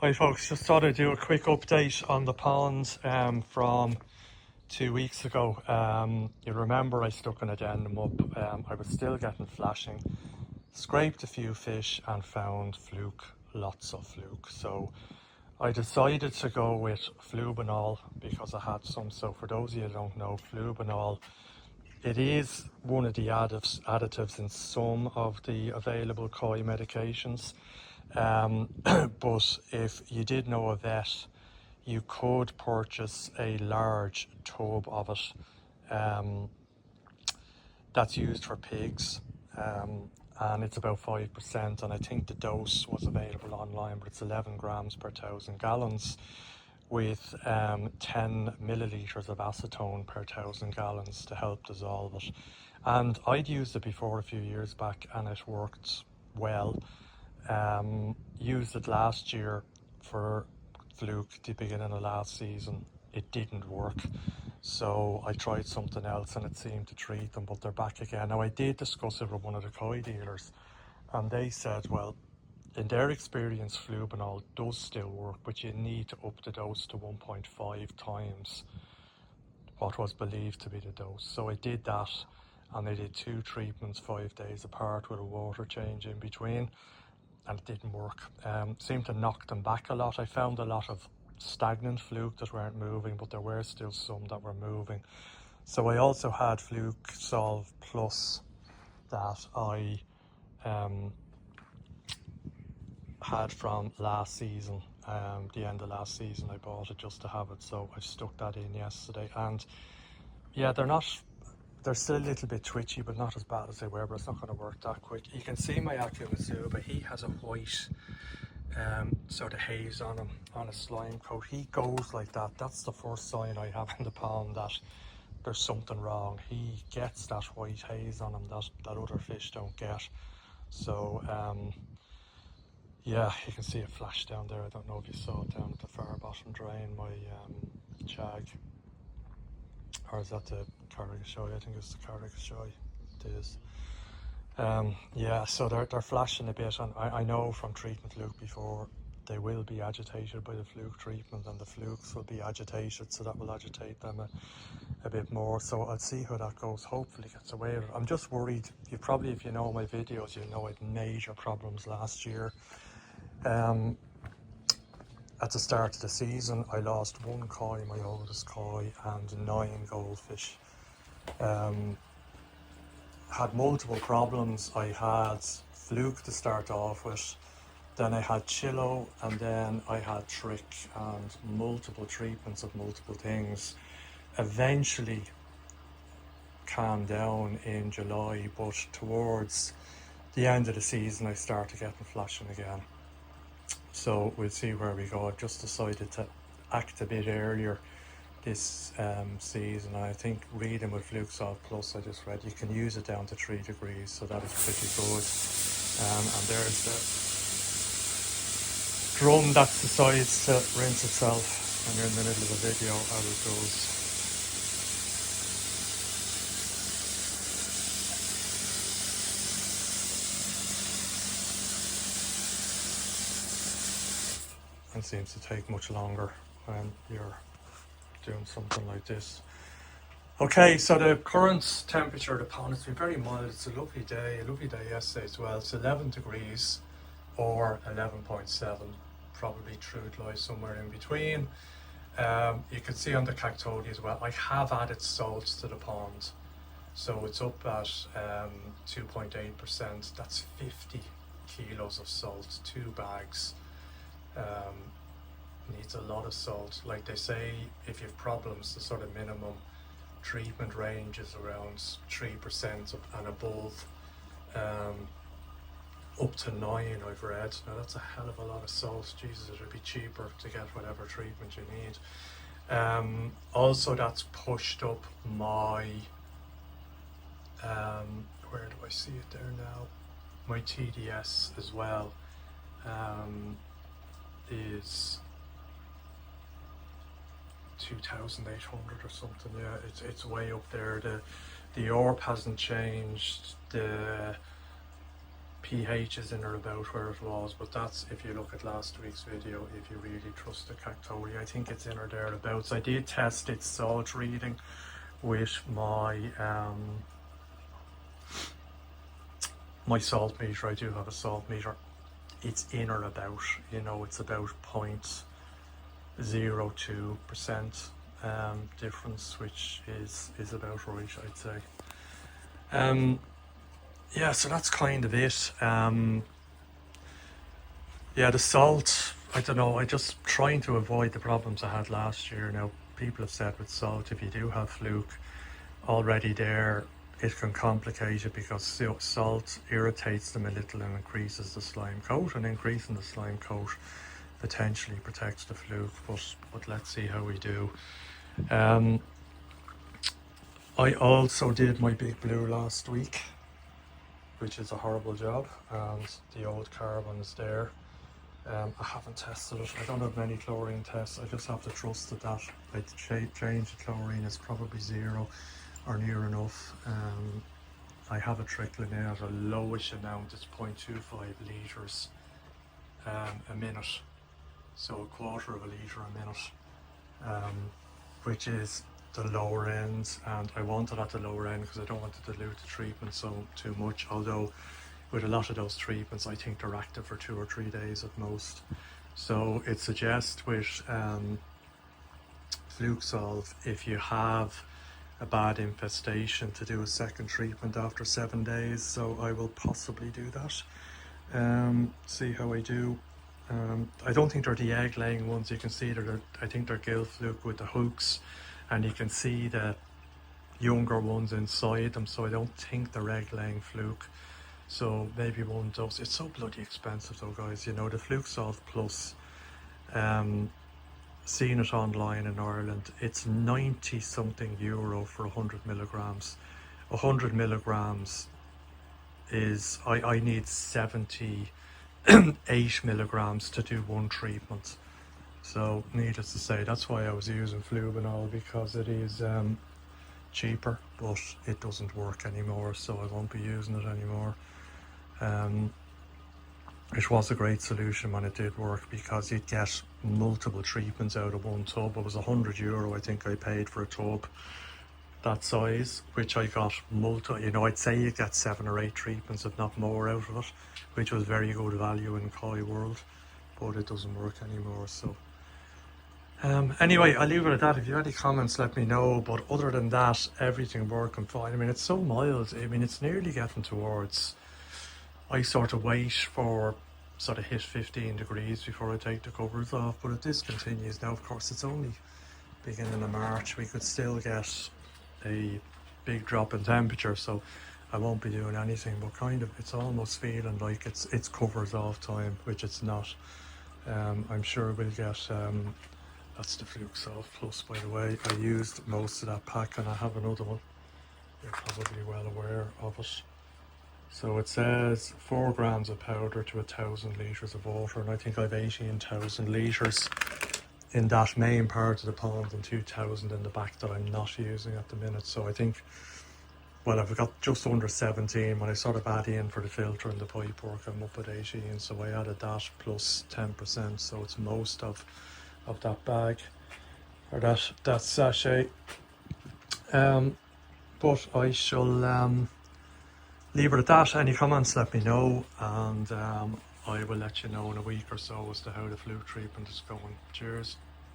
Hi folks, just thought I'd do a quick update on the pond from 2 weeks ago. You remember I stuck an addendum up. I was still getting flashing, scraped a few fish and found fluke, lots of fluke. So I decided to go with Flubenol because I had some. So for those of you who don't know, Flubenol, it is one of the additives in some of the available koi medications. But if you did know a vet, you could purchase a large tub of it that's used for pigs, and it's about 5%, and I think the dose was available online, but it's 11 grams per 1,000 gallons with 10 millilitres of acetone per 1,000 gallons to help dissolve it. And I'd used it before a few years back and it worked well. Used it last year for fluke, the beginning of last season. It didn't work, so I tried something else and it seemed to treat them, but they're back again. Now I did discuss it with one of the koi dealers and they said, well, in their experience Flubenol does still work, but you need to up the dose to 1.5 times what was believed to be the dose. So I did that, and I did 2 treatments 5 days apart with a water change in between, and it didn't work. Seemed to knock them back a lot. I found a lot of stagnant fluke that weren't moving, but there were still some that were moving. So I also had Fluke Solve Plus that I had from last season. The end of last season I bought it just to have it, so I stuck that in yesterday. And yeah, they're still a little bit twitchy, but not as bad as they were, but it's not going to work that quick. You can see my Akimasuba, he has a white sort of haze on him, on a slime coat. He goes like that. That's the first sign I have in the pond that there's something wrong. He gets that white haze on him that other fish don't get. So yeah, you can see it flash down there. I don't know if you saw it down at the far bottom drain, my jag. Or is that the Carrigashoy? I think it's the Carrigashoy. It is. Yeah, so they're flashing a bit, and I know from treating fluke before, they will be agitated by the fluke treatment, and the flukes will be agitated, so that will agitate them a bit more. So I'll see how that goes. Hopefully gets away with it. I'm just worried. You probably, if you know my videos, you know I had major problems last year. At the start of the season, I lost 1 koi, my oldest koi, and 9 goldfish. Had multiple problems. I had fluke to start off with, then I had chilo, and then I had trick, and multiple treatments of multiple things. Eventually calmed down in July, but towards the end of the season I started getting flashing again. So we'll see where we go. I've just decided to act a bit earlier this season. I think reading with Fluke Solve Plus, I just read you can use it down to 3 degrees, so that is pretty good. And there's the drum that decides to rinse itself when you're in the middle of a video as it goes. And seems to take much longer when you're doing something like this. Okay, so the current temperature of the pond has been very mild. It's a lovely day yesterday as well. It's 11 degrees or 11.7, probably truth lies somewhere in between. You can see on the Cactodia as well, I have added salt to the pond, so it's up at 2.8%. That's 50 kilos of salt, 2 bags. Needs a lot of salt. Like they say, if you have problems, the sort of minimum treatment range is around 3% and above, up to 9 I've read. Now that's a hell of a lot of salt. Jesus, it would be cheaper to get whatever treatment you need. Also, that's pushed up my where do I see it there now, my TDS as well. Is 2,800 or something. Yeah, it's way up there. The ARP hasn't changed, the pH is in or about where it was, but that's if you look at last week's video, if you really trust the Cactoli. I think it's in or thereabouts. I did test its salt reading with my my salt meter. I do have a salt meter. It's in or about, you know, it's about 0.02% difference, which is about right, I'd say. Yeah, so that's kind of it. Yeah, the salt, I don't know, I just trying to avoid the problems I had last year. Now, people have said with salt, if you do have fluke already there, it can complicate it because salt irritates them a little and increases the slime coat, and increasing the slime coat potentially protects the fluke, but let's see how we do. I also did my big blue last week, which is a horrible job, and the old carbon is there. I haven't tested it. I don't have many chlorine tests. I just have to trust that I change the chlorine is probably 0 or near enough. I have a trickling out a lowish amount. It's 0.25 litres a minute, so a quarter of a litre a minute, which is the lower end, and I want it at the lower end because I don't want to dilute the treatment too much, although with a lot of those treatments I think they're active for 2 or 3 days at most. So it suggests with fluke solve, if you have a bad infestation, to do a second treatment after 7 days. So I will possibly do that, see how I do. I don't think they're the egg laying ones. You can see I think they're gill fluke with the hooks, and you can see the younger ones inside them, so I don't think they're egg laying fluke. So maybe one dose. It's so bloody expensive though, guys. You know, the Fluke Solve Plus, seeing it online in Ireland, it's 90 something euro for 100 milligrams. 100 milligrams is, I need 78 milligrams to do one treatment. So needless to say, that's why I was using Flubenol, because it is cheaper, but it doesn't work anymore, so I won't be using it anymore. It was a great solution when it did work, because you'd get multiple treatments out of one tub. It was €100 I think I paid for a tub that size, which I got you know, I'd say you get 7 or 8 treatments if not more out of it, which was very good value in koi world, but it doesn't work anymore. So anyway, I'll leave it at that. If you have any comments, let me know. But other than that, everything working fine. I mean, it's so mild. I mean, it's nearly getting towards, I sort of wait for sort of hit 15 degrees before I take the covers off. But if this continues now, of course, it's only beginning of March. We could still get a big drop in temperature, so I won't be doing anything. But kind of, it's almost feeling like it's covers off time, which it's not. I'm sure we'll get. That's the Fluke Solve Plus, by the way. I used most of that pack, and I have another one. You're probably well aware of it. So it says 4 grams of powder to 1,000 litres of water, and I think I've 18,000 litres in that main part of the pond and 2,000 in the back that I'm not using at the minute. So I think, well, I've got just under 17. When I sort of add in for the filter and the pipe work, I'm up at 18. So I added that plus 10%. So it's most of that bag, or that sachet. But I shall leave it at that. Any comments, let me know, and I will let you know in a week or so as to how the fluke treatment is going. Cheers.